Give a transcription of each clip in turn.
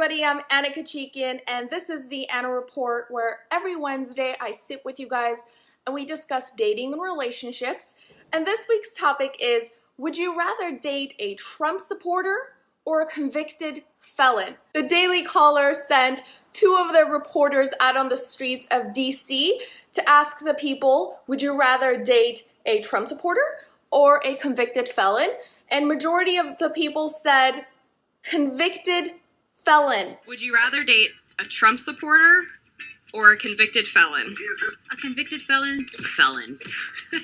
everybody, I'm Anna Kachikyan, and this is the Anna Report, where every Wednesday I sit with you guys and we discuss dating and relationships. And this week's topic is, would you rather date a Trump supporter or a convicted felon? The Daily Caller sent two of their reporters out on the streets of DC to ask the people, would you rather date a Trump supporter or a convicted felon? And majority of the people said convicted felon. Would you rather date a Trump supporter or a convicted felon? A convicted felon? Felon.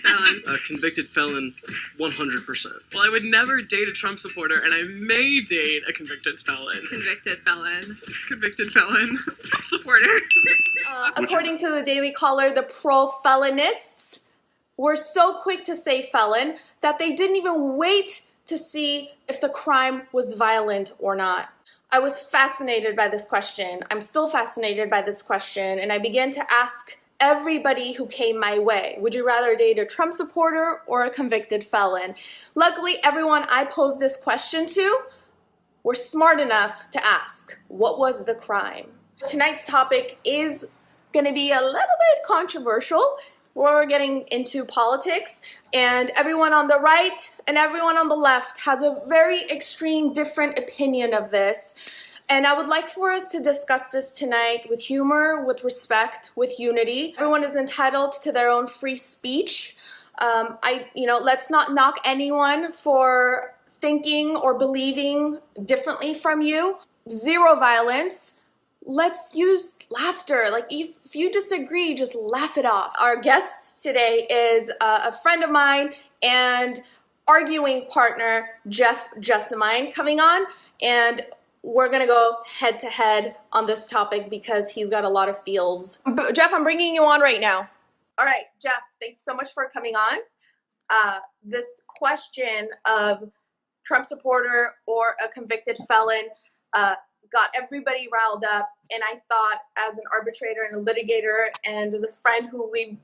Felon. A convicted felon, 100%. Well, I would never date a Trump supporter, and I may date a convicted felon. Convicted felon. Convicted felon. Trump supporter. According to the Daily Caller, the pro-felonists were so quick to say felon that they didn't even wait to see if the crime was violent or not. I was fascinated by this question. I'm still fascinated by this question, and I began to ask everybody who came my way, would you rather date a Trump supporter or a convicted felon? Luckily, everyone I posed this question to were smart enough to ask, what was the crime? Tonight's topic is going to be a little bit controversial. We're getting into politics, and everyone on the right and everyone on the left has a very extreme different opinion of this. And I would like for us to discuss this tonight with humor, with respect, with unity. Everyone is entitled to their own free speech. Let's not knock anyone for thinking or believing differently from you. Zero violence. Let's use laughter. Like, if you disagree, just laugh it off. Our guest today is a friend of mine and arguing partner, Jeff Jessamine, coming on. And we're going to go head to head on this topic because he's got a lot of feels. But Jeff, I'm bringing you on right now. All right, Jeff, thanks so much for coming on. This question of Trump supporter or a convicted felon got everybody riled up, and I thought, as an arbitrator and a litigator and as a friend who we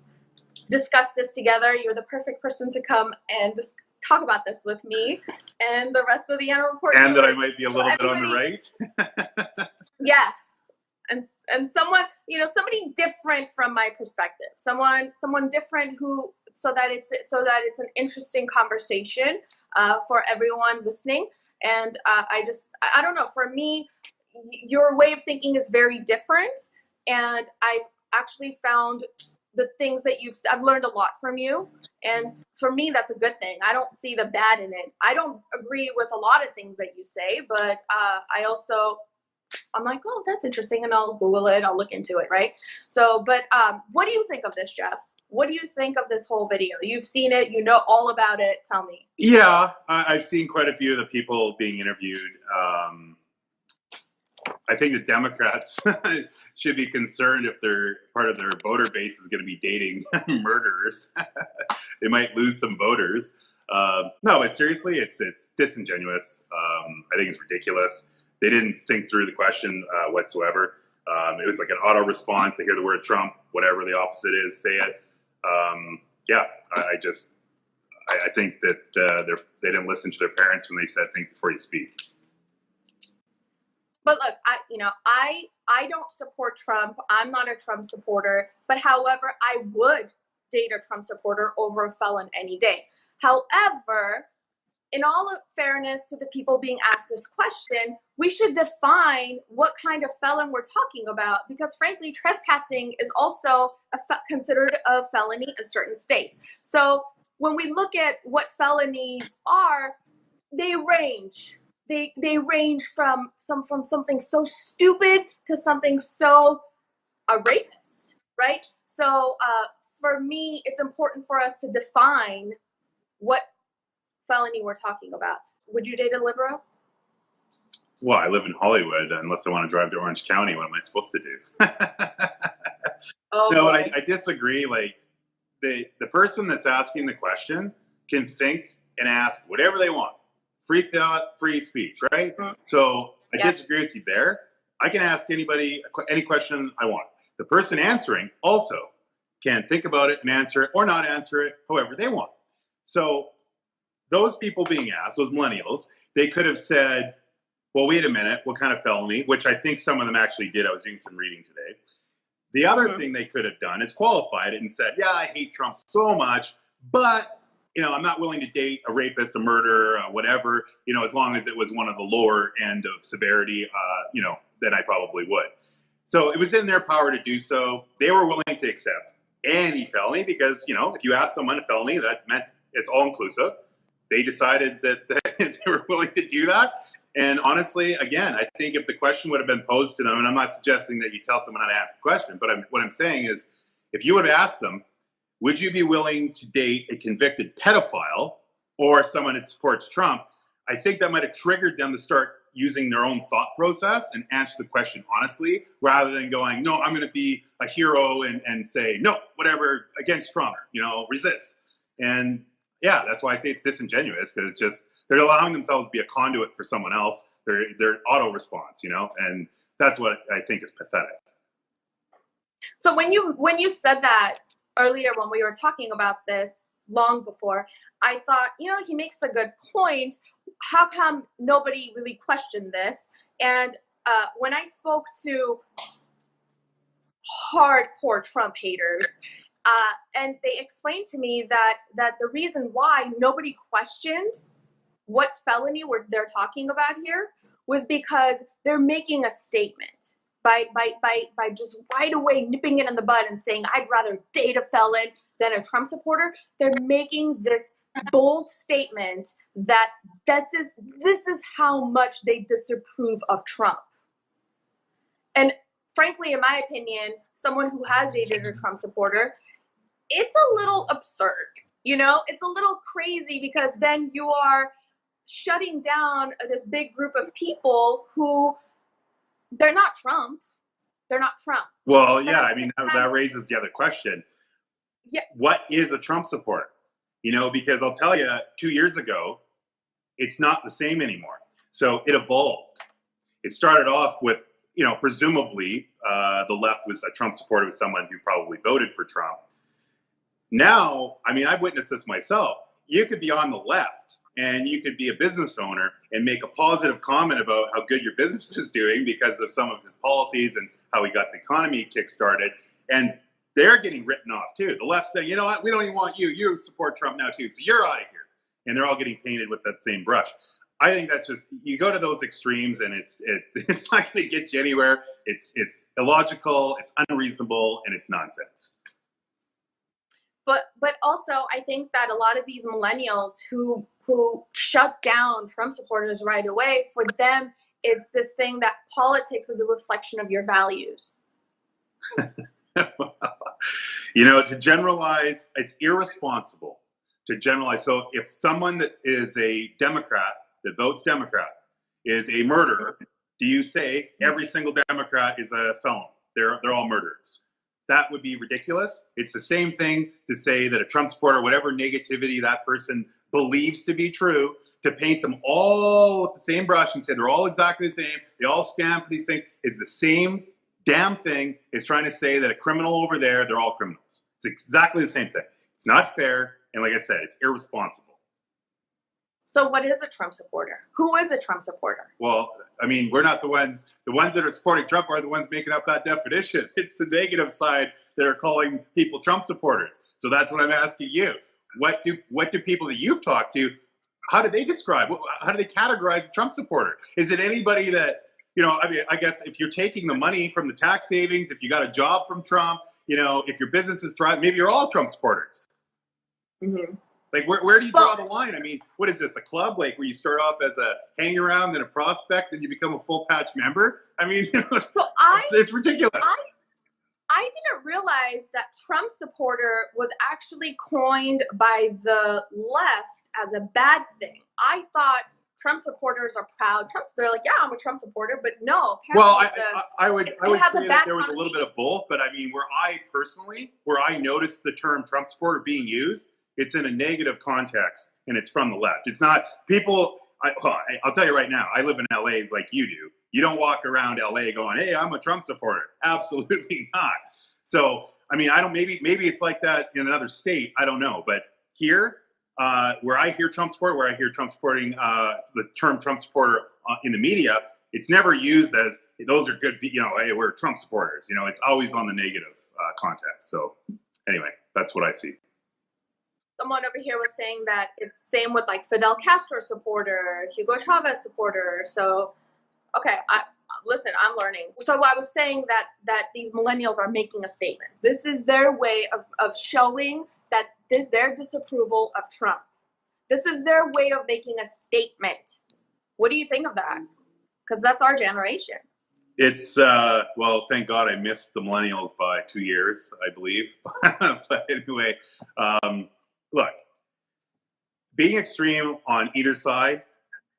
discussed this together, you're the perfect person to come and just talk about this with me and the rest of the Anna Report. And that I might be a little bit on the right. Yes, and someone, somebody different from my perspective, someone different so that it's an interesting conversation for everyone listening. And I don't know, for me, your way of thinking is very different, and I've actually found the things that I've learned a lot from you, and for me, that's a good thing. I don't see the bad in it. I don't agree with a lot of things that you say, but I'm like, oh, that's interesting, and I'll Google it, I'll look into it, right? So, but what do you think of this, Jeff? What do you think of this whole video? You've seen it, you know all about it, tell me. Yeah, I've seen quite a few of the people being interviewed. I think the Democrats should be concerned if part of their voter base is going to be dating murderers. They might lose some voters. No, but seriously, it's disingenuous. I think it's ridiculous. They didn't think through the question whatsoever. It was like an auto response. They hear the word Trump, whatever the opposite is, say it. I think that they didn't listen to their parents when they said think before you speak. But look, I don't support Trump. I'm not a Trump supporter. But however, I would date a Trump supporter over a felon any day. However, in all fairness to the people being asked this question, we should define what kind of felon we're talking about, because frankly, trespassing is also considered a felony in certain states. So when we look at what felonies are, they range. They range from something so stupid to something so rapist, right? So for me, it's important for us to define what felony we're talking about. Would you date a liberal? Well, I live in Hollywood. Unless I want to drive to Orange County, what am I supposed to do? No, I disagree. Like, the person that's asking the question can think and ask whatever they want. Free thought, free speech, right? Mm-hmm. So I disagree with you there. I can ask anybody any question I want. The person answering also can think about it and answer it or not answer it however they want. So those people being asked, those millennials, they could have said, well, wait a minute, what kind of felony? Which I think some of them actually did. I was doing some reading today. The other thing they could have done is qualified it and said, yeah, I hate Trump so much, but I'm not willing to date a rapist, a murderer, whatever, as long as it was one of the lower end of severity, then I probably would. So it was in their power to do so. They were willing to accept any felony because, if you ask someone a felony, that meant it's all inclusive. They decided that they were willing to do that. And honestly, again, I think if the question would have been posed to them, and I'm not suggesting that you tell someone how to ask the question, but what I'm saying is, if you would have asked them, would you be willing to date a convicted pedophile or someone that supports Trump? I think that might have triggered them to start using their own thought process and answer the question honestly, rather than going, no, I'm going to be a hero and say, no, whatever, against Trump, resist. And yeah, that's why I say it's disingenuous, because it's just, they're allowing themselves to be a conduit for someone else, their auto response, and that's what I think is pathetic. So when you said that earlier, when we were talking about this long before, I thought, he makes a good point. How come nobody really questioned this? And when I spoke to hardcore Trump haters, and they explained to me that the reason why nobody questioned what felony they're talking about here was because they're making a statement by just right away nipping it in the bud and saying, I'd rather date a felon than a Trump supporter. They're making this bold statement that this is how much they disapprove of Trump. And frankly, in my opinion, someone who has dated a Trump supporter, it's a little absurd. It's a little crazy, because then you are shutting down this big group of people who, they're not Trump. They're not Trump. Well, yeah, I mean, that raises the other question. Yeah. What is a Trump supporter? Because I'll tell you, 2 years ago, it's not the same anymore. So it evolved. It started off with, presumably the left was a Trump supporter, was someone who probably voted for Trump. Now, I mean, I've witnessed this myself. You could be on the left and you could be a business owner and make a positive comment about how good your business is doing because of some of his policies and how he got the economy kick-started. And they're getting written off too. The left saying, you know what, we don't even want you. You support Trump now too, so you're out of here. And they're all getting painted with that same brush. I think that's just, you go to those extremes and it's not going to get you anywhere. It's illogical, it's unreasonable, and it's nonsense. But also, I think that a lot of these millennials who shut down Trump supporters right away, for them, it's this thing that politics is a reflection of your values. To generalize, it's irresponsible to generalize. So if someone that is a Democrat, that votes Democrat, is a murderer, do you say every single Democrat is a felon? They're all murderers. That would be ridiculous. It's the same thing to say that a Trump supporter, whatever negativity that person believes to be true, to paint them all with the same brush and say they're all exactly the same, they all stand for these things. It's the same damn thing as trying to say that a criminal over there, they're all criminals. It's exactly the same thing. It's not fair, and like I said, it's irresponsible. So what is a Trump supporter? Who is a Trump supporter? Well, I mean, we're not the ones that are supporting Trump are the ones making up that definition. It's the negative side that are calling people Trump supporters. So that's what I'm asking you. What do people that you've talked to, how do they describe, how do they categorize a Trump supporter? Is it anybody that, I mean, I guess if you're taking the money from the tax savings, if you got a job from Trump, if your business is thriving, maybe you're all Trump supporters. Mm-hmm. Like, where do you draw the line? I mean, what is this, a club, like, where you start off as a hang-around, then a prospect, then you become a full-patch member? I mean, it's ridiculous. I didn't realize that Trump supporter was actually coined by the left as a bad thing. I thought Trump supporters are proud. They're like, yeah, I'm a Trump supporter, but no. Well, I would say that there was a little bit of both, but I mean, where I noticed the term Trump supporter being used, it's in a negative context, and it's from the left. It's not people. I'll tell you right now, I live in LA like you do. You don't walk around LA going, hey, I'm a Trump supporter. Absolutely not. So, I mean, maybe it's like that in another state. I don't know. But here, where I hear Trump support, where I hear Trump supporting the term Trump supporter in the media, it's never used as those are good, hey, we're Trump supporters. It's always on the negative context. So anyway, that's what I see. Someone over here was saying that it's same with like Fidel Castro supporter, Hugo Chavez supporter. So, okay, listen, I'm learning. So I was saying that these millennials are making a statement. This is their way of showing that their disapproval of Trump. This is their way of making a statement. What do you think of that? Because that's our generation. It's, well, thank God I missed the millennials by 2 years, I believe. But anyway, look, being extreme on either side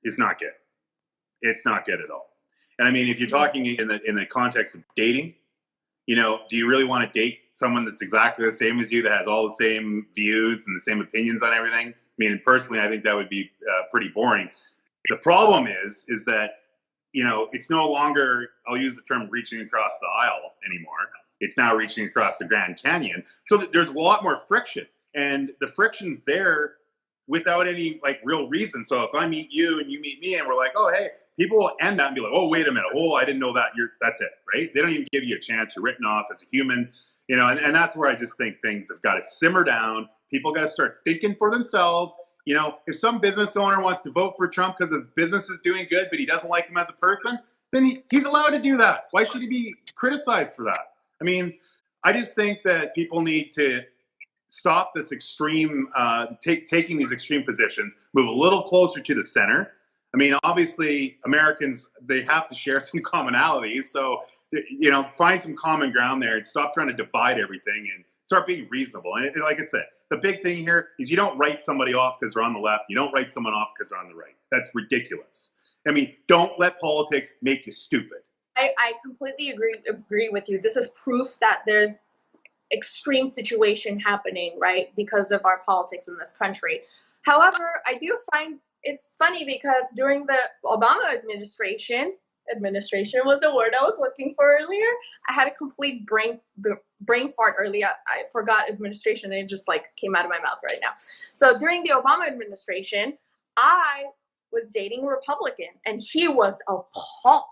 is not good. It's not good at all. And I mean, if you're talking in the context of dating, do you really want to date someone that's exactly the same as you, that has all the same views and the same opinions on everything? I mean, personally, I think that would be pretty boring. The problem is that, it's no longer, I'll use the term reaching across the aisle anymore. It's now reaching across the Grand Canyon. So there's a lot more friction, and the friction's there without any real reason. So if I meet you and you meet me and we're like, oh, hey, people will end that and be like, oh, wait a minute. Oh, I didn't know that. That's it, right? They don't even give you a chance. You're written off as a human, and that's where I just think things have got to simmer down. People got to start thinking for themselves. If some business owner wants to vote for Trump because his business is doing good, but he doesn't like him as a person, then he's allowed to do that. Why should he be criticized for that? I mean, I just think that people need to stop this extreme, taking these extreme positions, move a little closer to the center. I mean, obviously, Americans, they have to share some commonalities. So, find some common ground there and stop trying to divide everything and start being reasonable. And like I said, the big thing here is you don't write somebody off because they're on the left. You don't write someone off because they're on the right. That's ridiculous. I mean, don't let politics make you stupid. I completely agree with you. This is proof that there's extreme situation happening, right, because of our politics in this country. However, I do find it's funny because during the Obama administration was the word I was looking for earlier. I had a complete brain fart earlier. I forgot administration, and it just came out of my mouth right now. So during the Obama administration, I was dating a Republican, and he was appalled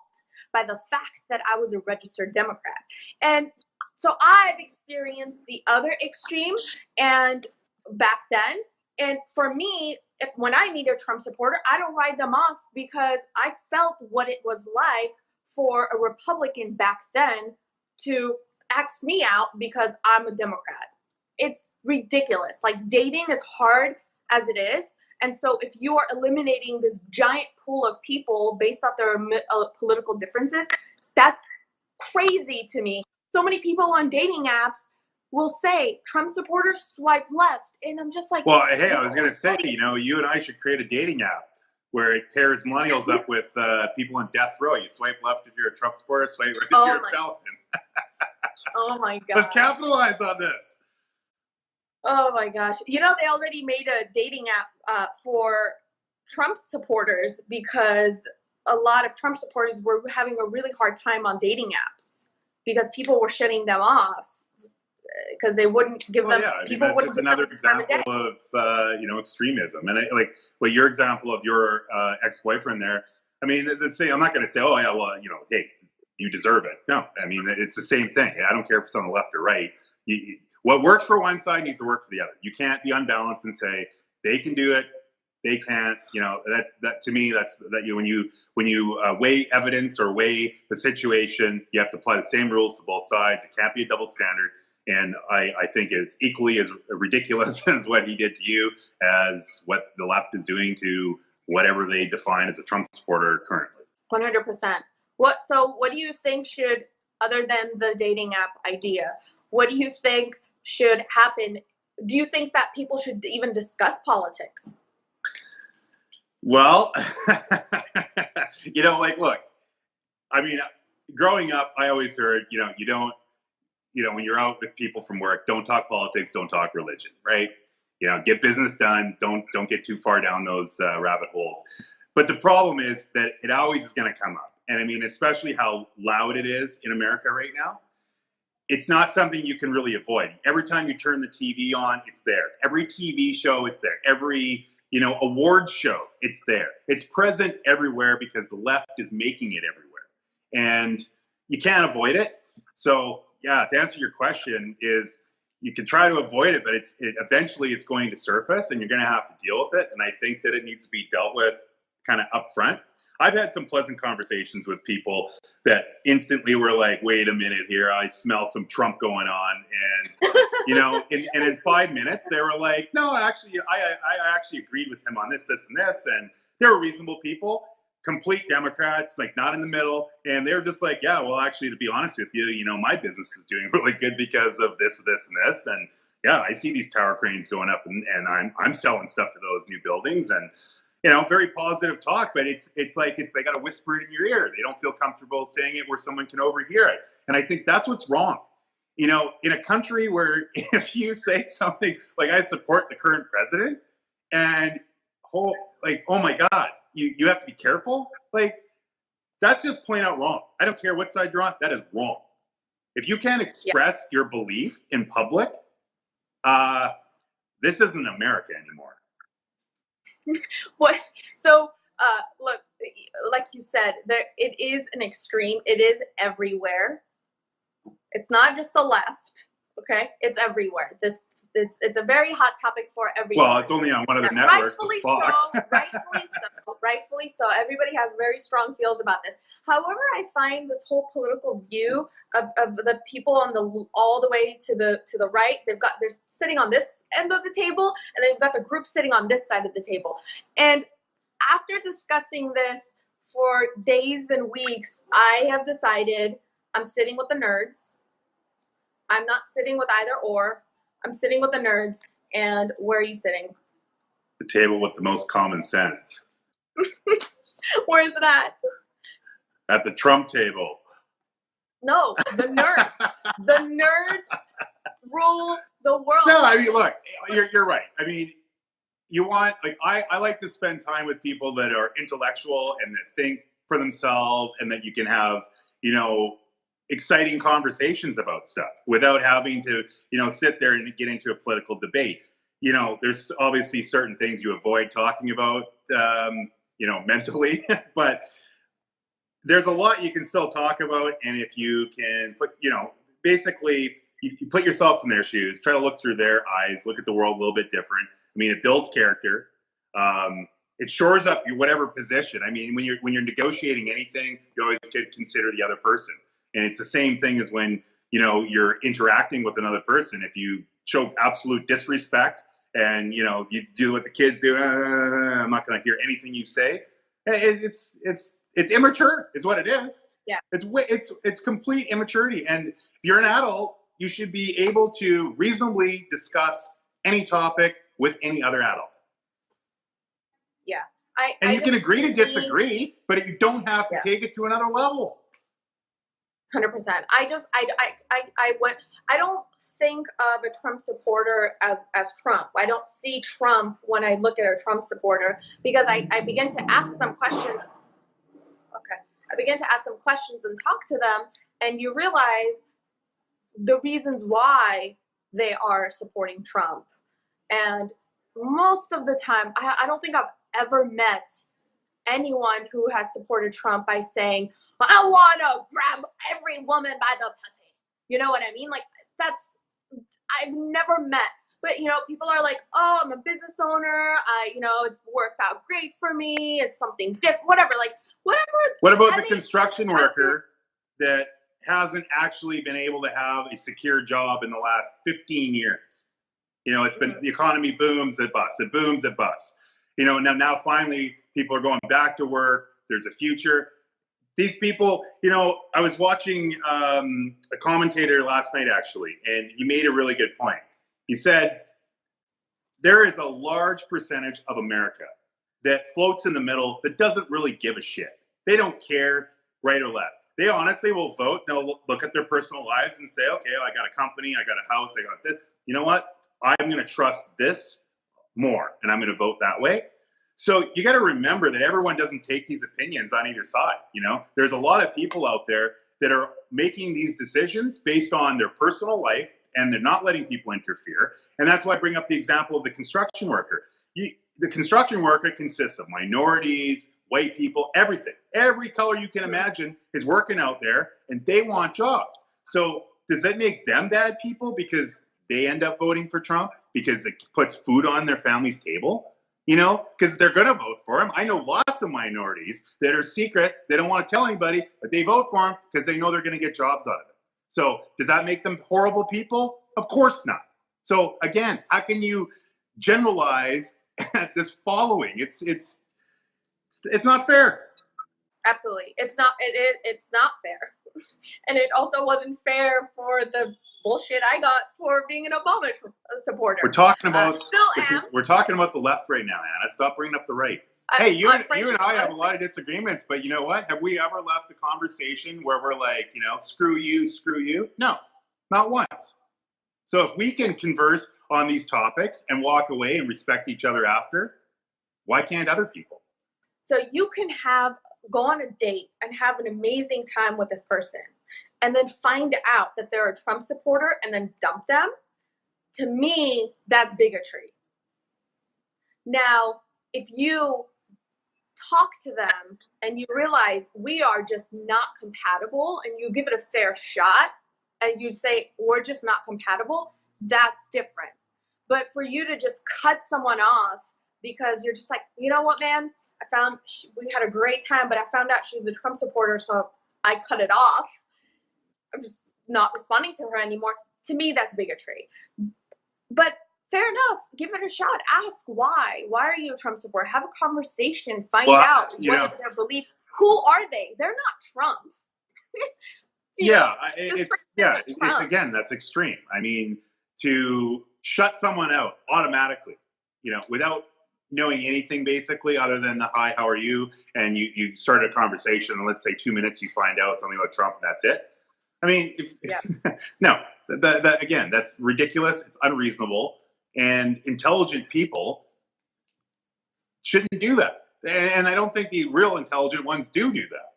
by the fact that I was a registered Democrat. And so I've experienced the other extreme, and back then, and for me, when I meet a Trump supporter, I don't write them off because I felt what it was like for a Republican back then to ask me out because I'm a Democrat. It's ridiculous. Dating is hard as it is. And so if you are eliminating this giant pool of people based off their political differences, that's crazy to me. So many people on dating apps will say Trump supporters swipe left, and I'm just like, well, hey, I was gonna say, you and I should create a dating app where it pairs millennials up with people on death row. You swipe left if you're a Trump supporter, swipe right if you're a felon. Oh my god! Let's capitalize on this. Oh my gosh! They already made a dating app for Trump supporters because a lot of Trump supporters were having a really hard time on dating apps because people were shutting them off. Because they wouldn't give them. Yeah, it's another example of extremism, and what your example of your ex-boyfriend there. I mean, I'm not going to say, oh yeah, well, hey, you deserve it. No, I mean, it's the same thing. I don't care if it's on the left or right. What works for one side needs to work for the other. You can't be unbalanced and say they can do it, they can't. That to me, when you weigh evidence or weigh the situation, you have to apply the same rules to both sides. It can't be a double standard. And I think it's equally as ridiculous as what he did to you as what the left is doing to whatever they define as a Trump supporter currently. 100%. So what do you think should, other than the dating app idea, what do you think should happen? Do you think that people should even discuss politics? Well, look, I mean, growing up, I always heard, you don't, when you're out with people from work, don't talk politics, don't talk religion, right? Get business done. Don't get too far down those rabbit holes. But the problem is that it always is going to come up. And I mean, especially how loud it is in America right now. it's not something you can really avoid. Every time you turn the TV on, it's there. Every TV show, it's there. Every, award show, it's there. It's present everywhere because the left is making it everywhere. And you can't avoid it. So, yeah, to answer your question is you can try to avoid it, but eventually it's going to surface and you're going to have to deal with it. And I think that it needs to be dealt with kind of upfront. I've had some pleasant conversations with people that instantly were like, wait a minute here, I smell some Trump going on. And, and in 5 minutes, they were like, no, actually, I actually agreed with him on this, this, and this. And they were reasonable people, complete Democrats, like not in the middle. And they were just like, yeah, well, actually, to be honest with you, my business is doing really good because of this, this, and this. And yeah, I see these tower cranes going up and I'm selling stuff to those new buildings. And very positive talk, but it's like they got to whisper it in your ear. They don't feel comfortable saying it where someone can overhear it. And I think that's what's wrong. In a country where if you say something like I support the current president and oh my God, you have to be careful. Like that's just plain out wrong. I don't care what side you're on. That is wrong. If you can't express your belief in public, this isn't America anymore. What? So, look, like you said, it is an extreme. It is everywhere. It's not just the left. Okay, it's everywhere. It's a very hot topic for everyone. Well, it's only on one of the networks. Rightfully Fox. so. Rightfully so. Everybody has very strong feels about this. However, I find this whole political view of the people on all the way to the right. They're sitting on this end of the table, and they've got the group sitting on this side of the table. And after discussing this for days and weeks, I have decided I'm sitting with the nerds. I'm not sitting with either or. I'm sitting with the nerds. And where are you sitting? The table with the most common sense. Where is it at? At the Trump table. No, the nerds. The nerds rule the world. No, I mean, look, you're right. I mean, you want, I like to spend time with people that are intellectual and that think for themselves and that you can have, exciting conversations about stuff without having to, sit there and get into a political debate. There's obviously certain things you avoid talking about, mentally, but there's a lot you can still talk about. And if you can put, basically you put yourself in their shoes, try to look through their eyes, look at the world a little bit different. I mean, it builds character. It shores up your whatever position. I mean, when you're negotiating anything, you always could consider the other person. And it's the same thing as when, you're interacting with another person. If you show absolute disrespect and, you do what the kids do, I'm not going to hear anything you say. It's immature is what it is. Yeah. It's complete immaturity. And if you're an adult, you should be able to reasonably discuss any topic with any other adult. Yeah. You can agree to disagree, but you don't have to take it to another level. 100%. I don't think of a Trump supporter as Trump. I don't see Trump when I look at a Trump supporter because I begin to ask them questions. Okay. I begin to ask them questions and talk to them, and you realize the reasons why they are supporting Trump. And most of the time, I don't think I've ever met anyone who has supported Trump by saying, I want to grab every woman by the pussy. You know what I mean? Like, I've never met. But, people are like, oh, I'm a business owner. It's worked out great for me. It's something different, whatever. Like, whatever. What about the construction worker that hasn't actually been able to have a secure job in the last 15 years? It's been the economy booms at bust. It booms at bust. Now finally people are going back to work. There's a future. These people, I was watching a commentator last night actually, and he made a really good point. He said, there is a large percentage of America that floats in the middle that doesn't really give a shit. They don't care right or left. They honestly will vote. They'll look at their personal lives and say, okay, I got a company, I got a house, I got this. You know what? I'm going to trust this more, and I'm going to vote that way. So you got to remember that everyone doesn't take these opinions on either side. There's a lot of people out there that are making these decisions based on their personal life, and they're not letting people interfere. And that's why I bring up the example of the construction worker. The construction worker consists of minorities, white people, everything. Every color you can imagine is working out there, and they want jobs. So does that make them bad people because they end up voting for Trump because it puts food on their family's table? You know, because they're going to vote for him. I know lots of minorities that are secret. They don't want to tell anybody, but they vote for him because they know they're going to get jobs out of it. So does that make them horrible people? Of course not. So again, how can you generalize this following? It's not fair. Absolutely, it's not. It's not fair, and it also wasn't fair for the bullshit I got for being an Obama supporter. We're talking about still am. We're talking about the left right now, Anna. Stop bringing up the right. Hey, you and I have a lot of disagreements, but you know what? Have we ever left a conversation where we're like, you know, screw you? No, not once. So if we can converse on these topics and walk away and respect each other after, why can't other people? So you can go on a date and have an amazing time with this person, and then find out that they're a Trump supporter and then dump them. To me, that's bigotry. Now, if you talk to them and you realize we are just not compatible, and you give it a fair shot and you say we're just not compatible, that's different. But for you to just cut someone off because you're just like, you know what, man, we had a great time, but I found out she was a Trump supporter, so I cut it off. I'm just not responding to her anymore. To me, that's bigotry. But fair enough. Give it a shot. Ask why. Why are you a Trump supporter? Have a conversation. Find out what their beliefs. Who are they? They're not Trump. It's again, that's extreme. I mean, to shut someone out automatically, you know, without knowing anything basically other than the hi, how are you? And you start a conversation, and let's say 2 minutes you find out something about Trump, and that's it. I mean, no, again, that's ridiculous. It's unreasonable. And intelligent people shouldn't do that. And I don't think the real intelligent ones do that.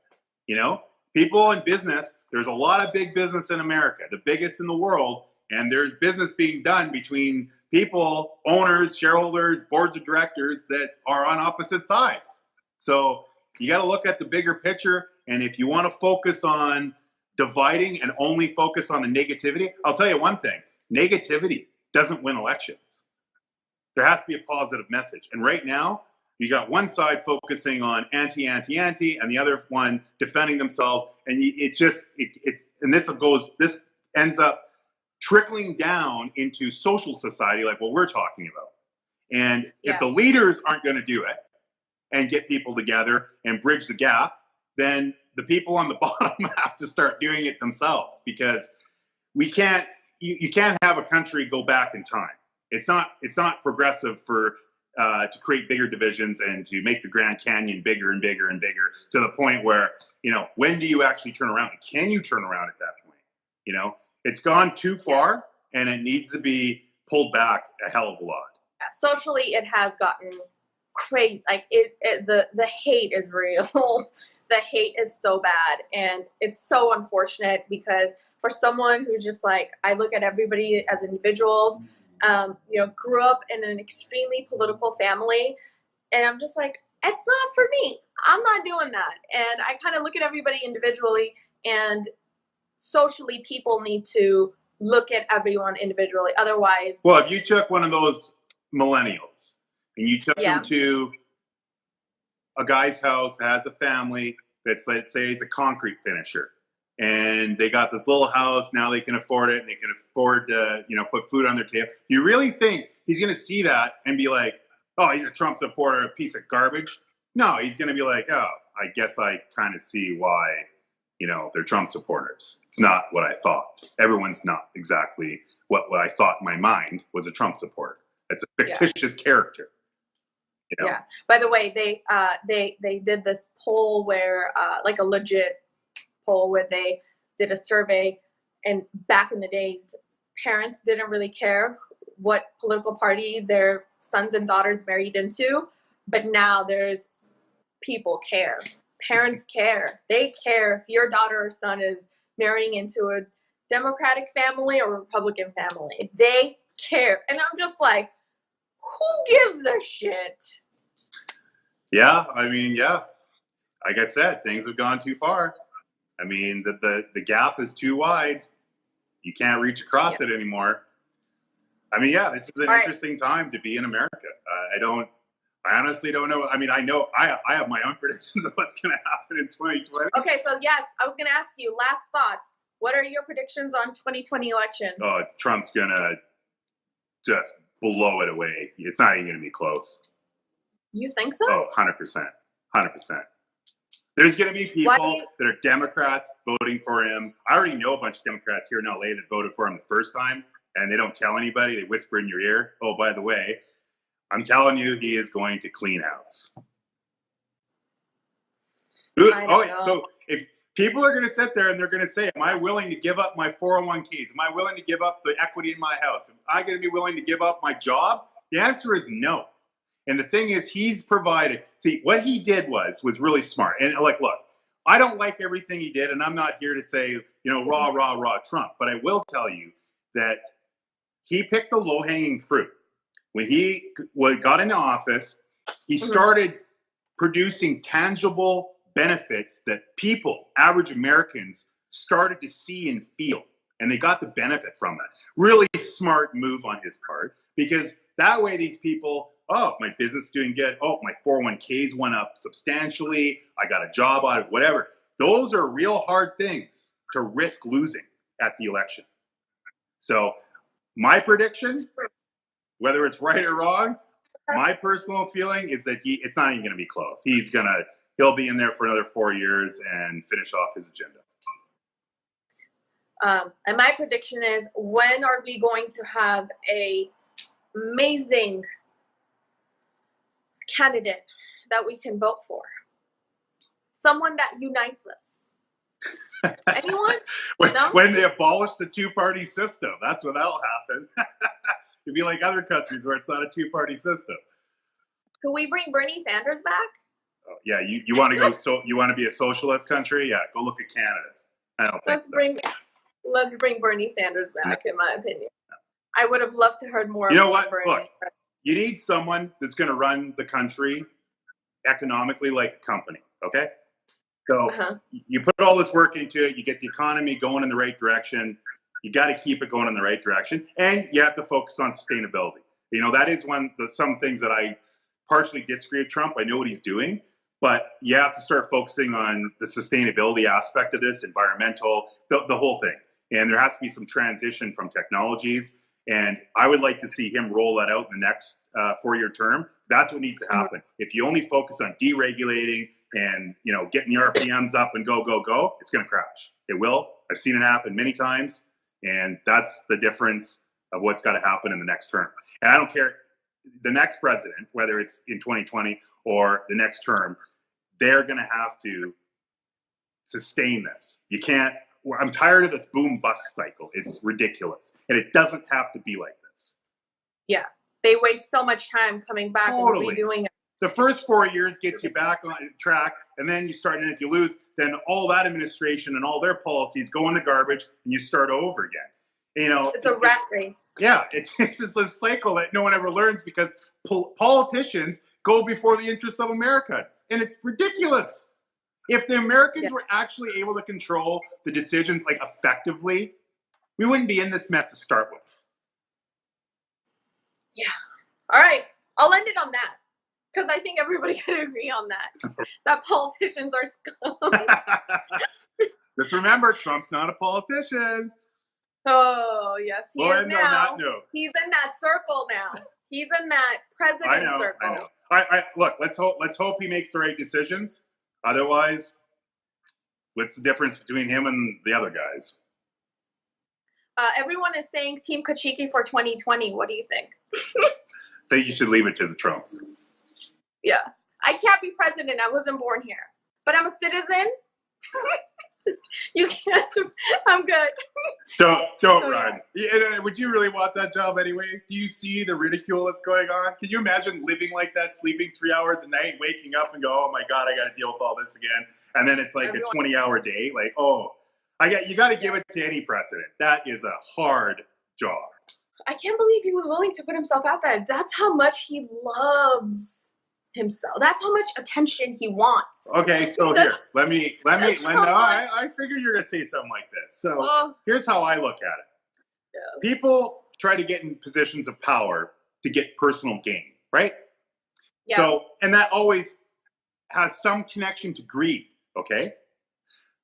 You know, people in business, there's a lot of big business in America, the biggest in the world. And there's business being done between people, owners, shareholders, boards of directors that are on opposite sides. So you got to look at the bigger picture. And if you want to focus on dividing and only focus on the negativity, I'll tell you one thing, negativity doesn't win elections. There has to be a positive message. And right now, you got one side focusing on anti, and the other one defending themselves. And it's just, this ends up trickling down into social society like what we're talking about. And if the leaders aren't going to do it and get people together and bridge the gap, then the people on the bottom have to start doing it themselves, because you can't have a country go back in time. It's not progressive for to create bigger divisions and to make the Grand Canyon bigger and bigger and bigger to the point where, you know, when do you actually turn around? Can you turn around at that point? You know, it's gone too far, and it needs to be pulled back a hell of a lot. Socially, it has gotten crazy. Like the hate is real. The hate is so bad, and it's so unfortunate, because for someone who's just like, I look at everybody as individuals, you know, grew up in an extremely political family, and I'm just like, it's not for me. I'm not doing that. And I kind of look at everybody individually, and socially, people need to look at everyone individually. Otherwise, well, if you took one of those millennials and you took them to a guy's house that has a family that's, let's say, it's a concrete finisher, and they got this little house, now they can afford it, and they can afford to, you know, put food on their table. You really think he's going to see that and be like, oh, he's a Trump supporter, a piece of garbage? No, he's going to be like, oh, I guess I kind of see why, you know, they're Trump supporters. It's not what I thought. Everyone's not exactly what I thought in my mind was a Trump supporter. It's a fictitious character. You know? Yeah. By the way, they did this poll where, like a legit poll, where they did a survey, and back in the days, parents didn't really care what political party their sons and daughters married into, but now people care. parents care. They care if your daughter or son is marrying into a Democratic family or Republican family. They care. And I'm just like, who gives a shit? Yeah, I mean, yeah. Like I said, things have gone too far. I mean, the gap is too wide. You can't reach across it anymore. I mean, yeah, this is an interesting time to be in America. I honestly don't know. I mean, I know I have my own predictions of what's going to happen in 2020. Okay, so yes, I was going to ask you, last thoughts. What are your predictions on 2020 election? Oh, Trump's going to just blow it away. It's not even going to be close. You think so? Oh, 100%. 100%. There's going to be people that are Democrats voting for him. I already know a bunch of Democrats here in LA that voted for him the first time, and they don't tell anybody. They whisper in your ear, oh, by the way, I'm telling you, he is going to clean house. So if people are going to sit there and they're going to say, am I willing to give up my 401ks? Am I willing to give up the equity in my house? Am I going to be willing to give up my job? The answer is no. And the thing is, he's provided. See, what he did was really smart. And like, look, I don't like everything he did, and I'm not here to say, rah, rah, rah, Trump. But I will tell you that he picked the low-hanging fruit. When he got into office, he started producing tangible benefits that people, average Americans, started to see and feel. And they got the benefit from that. Really smart move on his part, because that way these people, oh, my business is doing good. Oh, my 401ks went up substantially. I got a job out of whatever. Those are real hard things to risk losing at the election. So my prediction, whether it's right or wrong, my personal feeling is that it's not even going to be close. He'll be in there for another 4 years and finish off his agenda. And my prediction is, when are we going to have a amazing candidate that we can vote for? Someone that unites us. Anyone? When they abolish the two-party system, that's when that'll happen. It'd be like other countries where it's not a two-party system. Could we bring Bernie Sanders back? Oh, yeah, you want to go? So you want to be a socialist country? Yeah, go look at Canada. I don't think so. Let's bring Bernie Sanders back, in my opinion. I would have loved to heard more. You know what? Look, you need someone that's going to run the country economically like a company. Okay, so you put all this work into it. You get the economy going in the right direction. You got to keep it going in the right direction, and you have to focus on sustainability. That is some things that I partially disagree with Trump. I know what he's doing, but you have to start focusing on the sustainability aspect of this, environmental, the whole thing. And there has to be some transition from technologies. And I would like to see him roll that out in the next 4-year term. That's what needs to happen. If you only focus on deregulating and getting the RPMs up and go, it's going to crash. It will. I've seen it happen many times. And that's the difference of what's got to happen in the next term. And I don't care, the next president, whether it's in 2020 or the next term, they're going to have to sustain this. You can't. I'm tired of this boom bust cycle. It's ridiculous. And it doesn't have to be like this. Yeah. They waste so much time coming back and redoing it. The first 4 years gets you back on track, and then you start, and if you lose, then all that administration and all their policies go in the garbage, and you start over again. It's a rat race. Yeah, it's this cycle that no one ever learns, because politicians go before the interests of Americans, and it's ridiculous. If the Americans were actually able to control the decisions effectively, we wouldn't be in this mess to start with. Yeah. All right. I'll end it on that, because I think everybody can agree on that. That politicians are scum. Just remember, Trump's not a politician. Oh, yes, he is now. No. He's in that circle now. He's in that president circle. I know. Look, let's hope he makes the right decisions. Otherwise, what's the difference between him and the other guys? Everyone is saying Team Kachikyan for 2020. What do you think? I think you should leave it to the Trumps. Yeah. I can't be president. I wasn't born here. But I'm a citizen. You can't. I'm good. Don't So, run. Yeah, would you really want that job anyway? Do you see the ridicule that's going on? Can you imagine living like that, sleeping 3 hours a night, waking up and go, oh my God, I got to deal with all this again. And then it's like a 20-hour day. Like, you got to give it to any president. That is a hard job. I can't believe he was willing to put himself out there. That's how much he loves himself. That's how much attention he wants. Okay, so here, let me. I figured you're gonna say something like this. So here's how I look at it. Yes. People try to get in positions of power to get personal gain, right? Yeah. So, and that always has some connection to greed. Okay.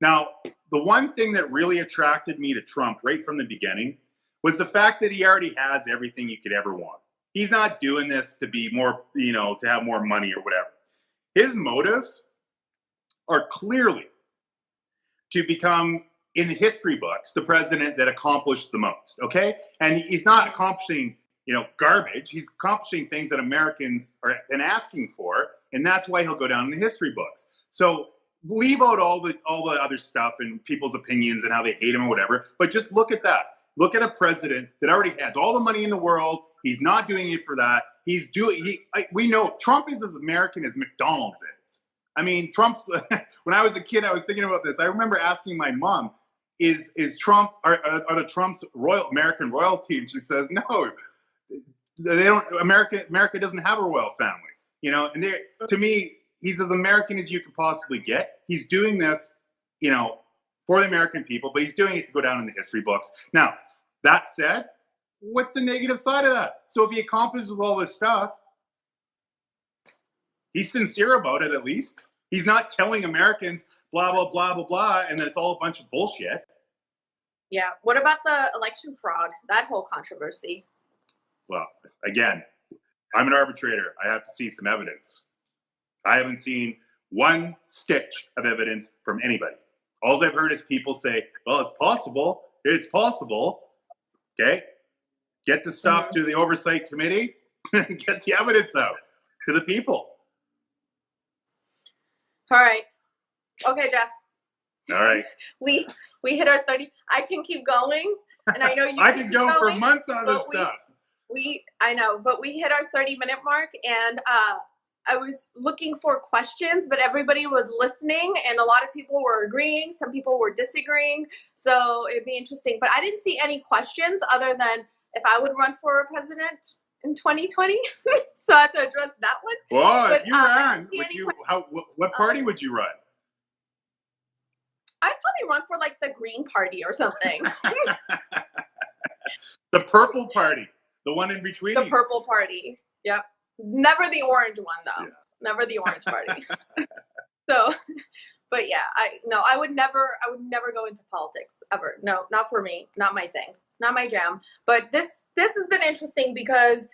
Now, the one thing that really attracted me to Trump right from the beginning was the fact that he already has everything you could ever want. He's not doing this to be more, to have more money or whatever. His motives are clearly to become, in the history books, the president that accomplished the most, okay? And he's not accomplishing, garbage. He's accomplishing things that Americans are been asking for, and that's why he'll go down in the history books. So leave out all the other stuff and people's opinions and how they hate him or whatever, but just look at that. Look at a president that already has all the money in the world. He's not doing it for that. We know Trump is as American as McDonald's is. I mean, Trump's, when I was a kid, I was thinking about this. I remember asking my mom, is Trump, are the Trump's American royalty? And she says, no, they don't, America doesn't have a royal family, and to me, he's as American as you could possibly get. He's doing this, for the American people, but he's doing it to go down in the history books. Now, that said, what's the negative side of that? So if he accomplishes all this stuff, he's sincere about it at least. He's not telling Americans blah, blah, blah, blah, blah, and then it's all a bunch of bullshit. Yeah. What about the election fraud? That whole controversy. Well, again, I'm an arbitrator. I have to see some evidence. I haven't seen one stitch of evidence from anybody. All I've heard is people say, well, it's possible. It's possible. Okay. Get the stuff to the oversight committee and get the evidence out to the people. All right. Okay, Jeff. All right. We hit our 30. I can keep going, and I know you. I could go for months on this stuff. I know, but we hit our 30-minute mark, and I was looking for questions, but everybody was listening, and a lot of people were agreeing. Some people were disagreeing, so it'd be interesting. But I didn't see any questions other than if I would run for president in 2020. So I have to address that one. Well, but, if you ran, what party would you run? I'd probably run for like the Green Party or something. The Purple Party, the one in between. The Purple Party. Yep. Never the orange one though. Yeah. Never the orange party. So, but yeah, I would never go into politics ever. No, not for me. Not my thing. Not my jam. But this has been interesting because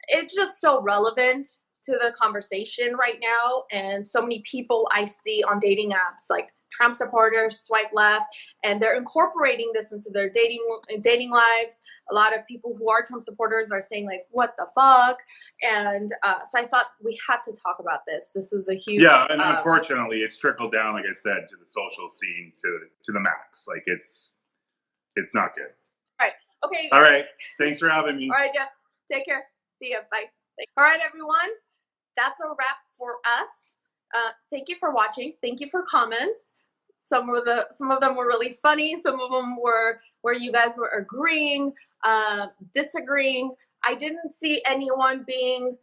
it's just so relevant to the conversation right now, and so many people I see on dating apps like Trump supporters swipe left, and they're incorporating this into their dating lives. A lot of people who are Trump supporters are saying like, what the fuck? And so I thought we had to talk about this. This was a huge... Yeah, and unfortunately it's trickled down, like I said, to the social scene to the max. Like it's not good. All right. Okay. All right. Thanks for having me. All right, Jeff. Take care. See ya. Bye. All right, everyone. That's a wrap for us. Thank you for watching. Thank you for comments. Some of them were really funny. Some of them were where you guys were agreeing, disagreeing. I didn't see anyone being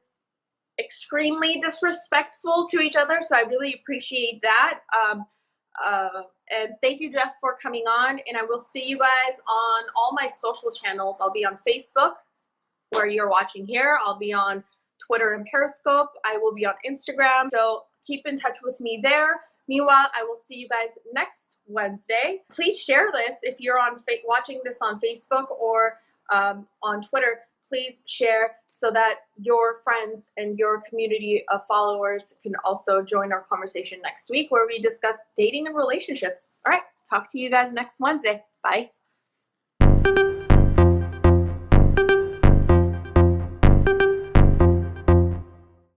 extremely disrespectful to each other, so I really appreciate that. And thank you, Jeff, for coming on. And I will see you guys on all my social channels. I'll be on Facebook, where you're watching here. I'll be on Twitter and Periscope. I will be on Instagram. So keep in touch with me there. Meanwhile, I will see you guys next Wednesday. Please share this if you're watching this on Facebook or on Twitter. Please share so that your friends and your community of followers can also join our conversation next week, where we discuss dating and relationships. All right, talk to you guys next Wednesday. Bye.